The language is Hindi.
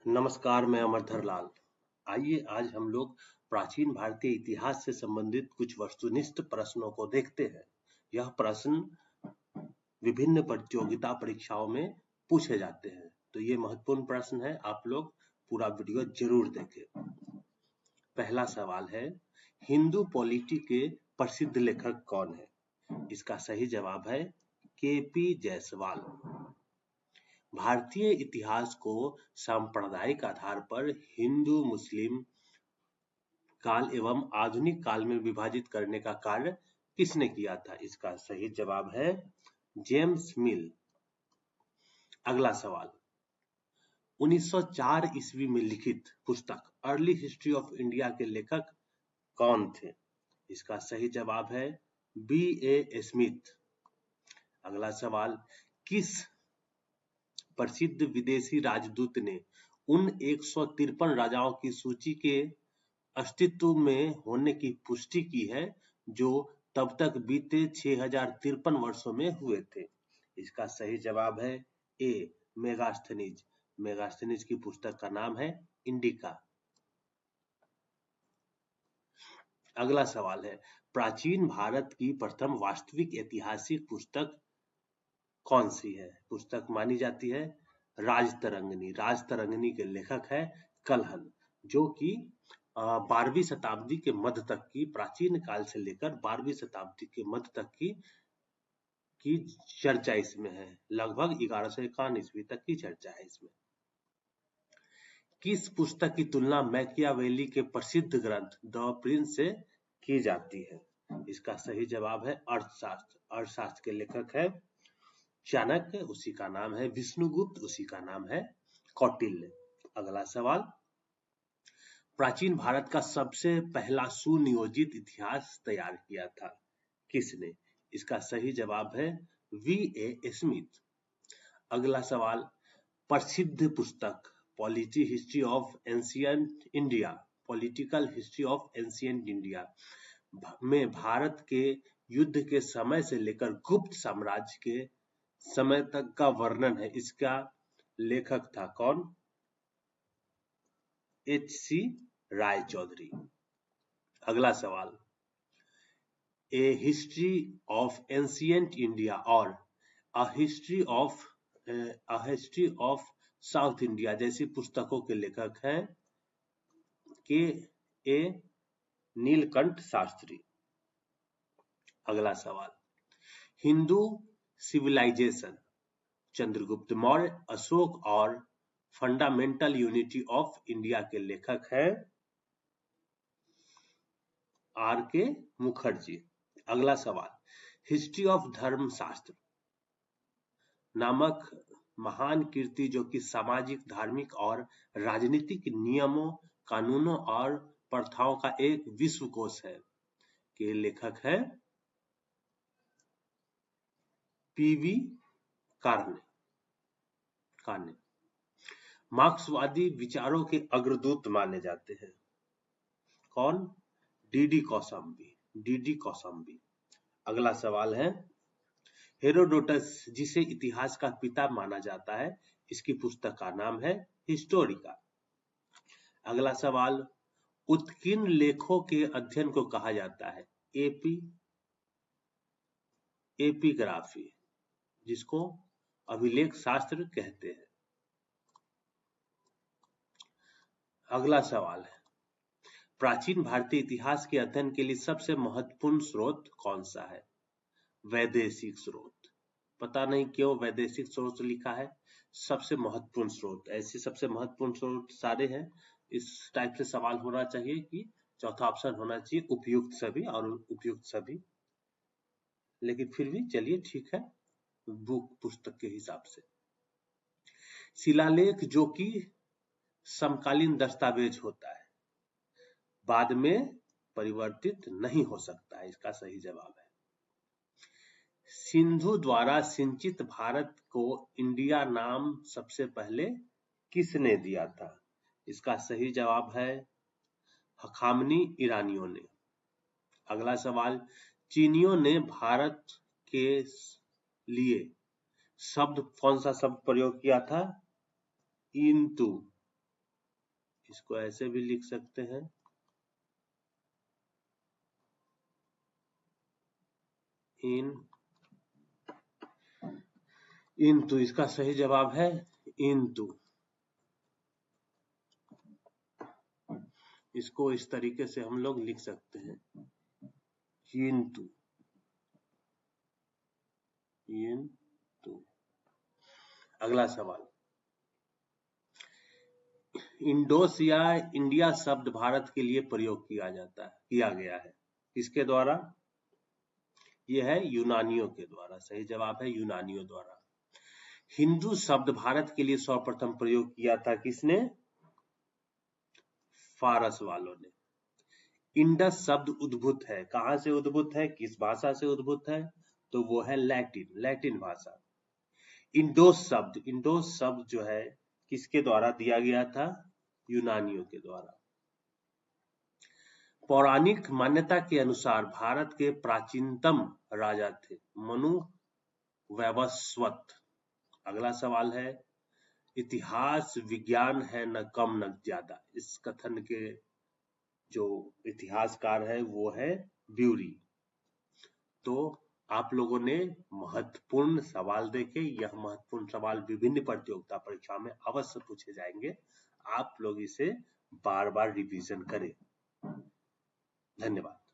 नमस्कार, मैं अमरधर लाल। आइए आज हम लोग प्राचीन भारतीय इतिहास से संबंधित कुछ वस्तुनिष्ठ प्रश्नों को देखते हैं। यह प्रश्न विभिन्न प्रतियोगिता परीक्षाओं में पूछे जाते हैं, तो ये महत्वपूर्ण प्रश्न है। आप लोग पूरा वीडियो जरूर देखें। पहला सवाल है, हिंदू पॉलिटी के प्रसिद्ध लेखक कौन है? इसका सही जवाब है के.पी. जायसवाल। भारतीय इतिहास को सांप्रदायिक आधार पर हिंदू, मुस्लिम काल एवं आधुनिक काल में विभाजित करने का कार्य किसने किया था? इसका सही जवाब है जेम्स मिल। अगला सवाल, 1904 ईस्वी में लिखित पुस्तक अर्ली हिस्ट्री ऑफ इंडिया के लेखक कौन थे? इसका सही जवाब है B.A. स्मिथ। अगला सवाल, किस प्रसिद्ध विदेशी राजदूत ने उन 153 राजाओं की सूची के अस्तित्व में होने की पुष्टि की है जो तब तक बीते 6053 वर्षों में हुए थे? इसका सही जवाब है ए. मेगास्थनीज। मेगास्थनीज की पुस्तक का नाम है इंडिका। अगला सवाल है, प्राचीन भारत की प्रथम वास्तविक ऐतिहासिक पुस्तक कौन सी है? पुस्तक मानी जाती है राजतरंगिणी। राजतरंगिणी के लेखक है कल्हन, जो कि 12वीं शताब्दी के मध्य तक की, प्राचीन काल से लेकर 12वीं शताब्दी के मध्य तक की चर्चा इसमें है। लगभग 1151 ईस्वी तक की चर्चा है इसमें। किस पुस्तक की तुलना मैकियावेली के प्रसिद्ध ग्रंथ द प्रिंस से की जाती है? इसका सही जवाब है अर्थशास्त्र। अर्थशास्त्र के लेखक है चाणक्य, उसी का नाम है विष्णुगुप्त, उसी का नाम है कौटिल्य। अगला सवाल, प्राचीन भारत का सबसे पहला सुनियोजित इतिहास तैयार किया था किसने? इसका सही जवाब है V.A. स्मिथ। अगला सवाल, प्रसिद्ध पुस्तक political history of ancient India, political history of ancient India में भारत के युद्ध के समय से लेकर गुप्त साम्राज्य के समय तक का वर्णन है। इसका लेखक था कौन? H.C. राय चौधरी। अगला सवाल, ए हिस्ट्री ऑफ एंशिएंट इंडिया और a history of south India जैसी पुस्तकों के लेखक हैं के.ए. नीलकंठ शास्त्री। अगला सवाल, हिंदू सिविलाइजेशन चंद्रगुप्त मौर्य, अशोक और फंडामेंटल यूनिटी ऑफ इंडिया के लेखक हैं R.K. मुखर्जी। अगला सवाल, हिस्ट्री ऑफ धर्मशास्त्र नामक महान कृति जो कि सामाजिक, धार्मिक और राजनीतिक नियमों, कानूनों और प्रथाओं का एक विश्वकोश है, के लेखक है P.V. कार्ने। मार्क्सवादी विचारों के अग्रदूत माने जाते हैं कौन? D.D. कौशाम्बी। अगला सवाल है, हेरोडोटस जिसे इतिहास का पिता माना जाता है, इसकी पुस्तक का नाम है हिस्टोरिका। अगला सवाल, उत्कीर्ण लेखों के अध्ययन को कहा जाता है एपिग्राफी, जिसको अभिलेख शास्त्र कहते हैं। अगला सवाल है, प्राचीन भारतीय इतिहास के अध्ययन के लिए सबसे महत्वपूर्ण स्रोत कौन सा है? वैदेशिक स्रोत। पता नहीं क्यों वैदेशिक स्रोत लिखा है। सबसे महत्वपूर्ण स्रोत, ऐसे सबसे महत्वपूर्ण स्रोत सारे हैं। इस टाइप से सवाल होना चाहिए कि चौथा ऑप्शन होना चाहिए उपयुक्त सभी और उपयुक्त सभी, लेकिन फिर भी चलिए ठीक है, बुक पुस्तक के हिसाब से। शिलालेख जो कि समकालीन दस्तावेज होता है, बाद में परिवर्तित नहीं हो सकता है, इसका सही जवाब है। सिंधु द्वारा सिंचित भारत को इंडिया नाम सबसे पहले किसने दिया था? इसका सही जवाब है हखामनी ईरानियों ने। अगला सवाल, चीनियों ने भारत के लिए कौन सा शब्द प्रयोग किया था? इंतु। इसको ऐसे भी लिख सकते हैं, इनटू। इसका सही जवाब है इनटू। इसको इस तरीके से हम लोग लिख सकते हैं, इनटू इनटू। अगला सवाल, इंडोस या इंडिया शब्द भारत के लिए प्रयोग किया गया है किसके द्वारा? यह है यूनानियों के द्वारा। सही जवाब है यूनानियों द्वारा। हिंदू शब्द भारत के लिए सर्वप्रथम प्रयोग किया था किसने? फारस वालों ने। इंडस शब्द उद्भूत है, कहां से उद्भूत है, किस भाषा से उद्भूत है? तो वो है लैटिन भाषा। इंडोस शब्द जो है किसके द्वारा दिया गया था? यूनानियों के द्वारा। पौराणिक मान्यता के अनुसार भारत के प्राचीनतम राजा थे मनु वैवस्वत। अगला सवाल है, इतिहास विज्ञान है न कम न ज्यादा। इस कथन के जो इतिहासकार है वो है ब्यूरी। तो आप लोगों ने महत्वपूर्ण सवाल देखे। यह महत्वपूर्ण सवाल विभिन्न प्रतियोगिता परीक्षा में अवश्य पूछे जाएंगे। आप लोग इसे बार बार रिवीजन करें। धन्यवाद।